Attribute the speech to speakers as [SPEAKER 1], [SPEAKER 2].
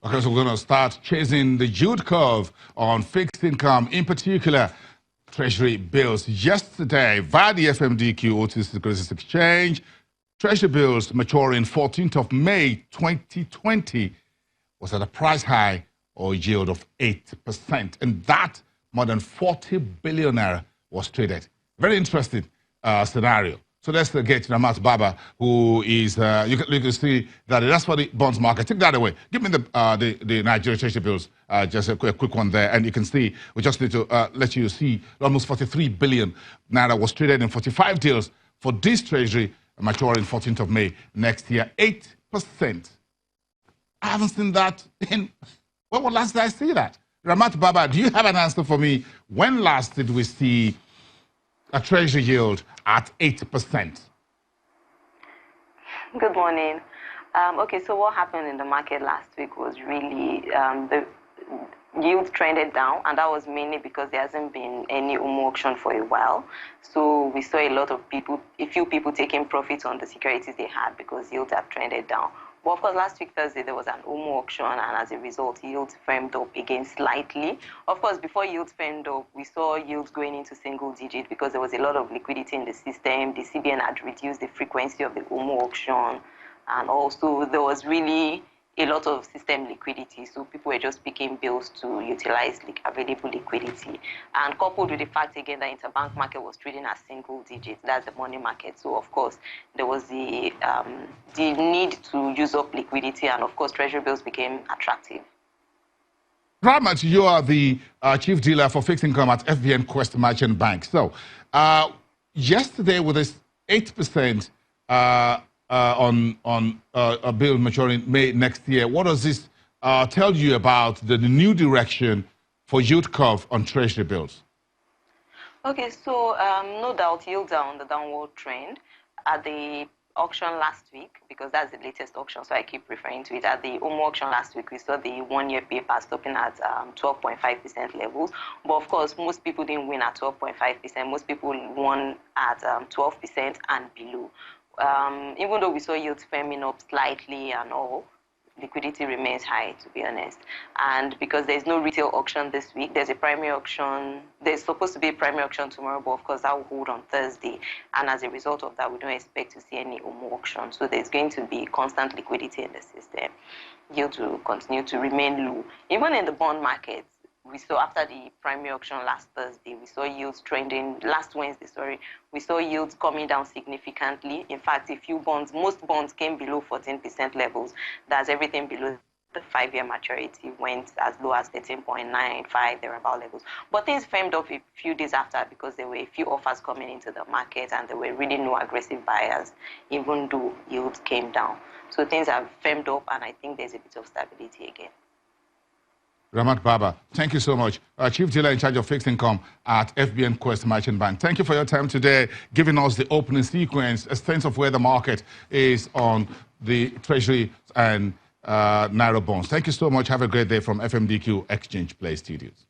[SPEAKER 1] Okay, so we're going to start chasing the yield curve on fixed income, in particular, Treasury bills. Yesterday, via the FMDQ OTC Securities Exchange, Treasury bills maturing 14th of May 2020 was at a price high or yield of 8%. And that more than 40 billion naira was traded. Very interesting scenario. So let's get to Ramat Baba, who is, you can see that that's for the bonds market. Take that away. Give me the Nigeria Treasury bills, just a quick one there. And you can see, we just need to let you see almost 43 billion naira was traded in 45 deals for this Treasury maturing 14th of May next year, 8%. I haven't seen that in, when was last did I see that? Ramat Baba, do you have an answer for me? When last did we see a Treasury yield at 8%?
[SPEAKER 2] Good morning. Okay, so what happened in the market last week was really the yield trended down, and that was mainly because there hasn't been any UMO auction for a while. So we saw a few people taking profits on the securities they had because yields have trended down. But of course, last week, Thursday, there was an UMO auction, and as a result, yields firmed up again slightly. Of course, before yields firmed up, we saw yields going into single digit because there was a lot of liquidity in the system. The CBN had reduced the frequency of the UMO auction, and also there was really a lot of system liquidity, so people were just picking bills to utilize available liquidity. And coupled with the fact again that interbank market was trading at single digits, that's the money market. So of course there was the need to use up liquidity, and of course Treasury bills became attractive.
[SPEAKER 1] Ramat, you are the chief dealer for fixed income at FBN Quest Merchant Bank. So yesterday with this 8% on a bill maturing May next year, what does this tell you about the new direction for yield curve on Treasury bills?
[SPEAKER 2] Okay, so no doubt yields are on the downward trend. At the auction last week, because that's the latest auction, so I keep referring to it, at the UMO auction last week, we saw the one-year paper stopping at 12.5% levels. But of course, most people didn't win at 12.5%. Most people won at 12% and below. Even though we saw yields firming up slightly and all, liquidity remains high, to be honest. And because there's no retail auction this week, there's a primary auction. There's supposed to be a primary auction tomorrow, but of course that will hold on Thursday. And as a result of that, we don't expect to see any UMO auction. So there's going to be constant liquidity in the system. Yields will continue to remain low. Even in the bond markets, we saw after the primary auction last Thursday, we saw yields trending, last Wednesday, sorry, we saw yields coming down significantly. In fact, most bonds came below 14% levels. That's everything below the 5-year maturity went as low as 13.95, thereabout levels. But things firmed up a few days after because there were a few offers coming into the market and there were really no aggressive buyers, even though yields came down. So things have firmed up, and I think there's a bit of stability again.
[SPEAKER 1] Ramat Baba, thank you so much. Chief Dealer in charge of fixed income at FBN Quest Merchant Bank. Thank you for your time today, giving us the opening sequence, a sense of where the market is on the Treasury and Naira bonds. Thank you so much. Have a great day from FMDQ Exchange Play Studios.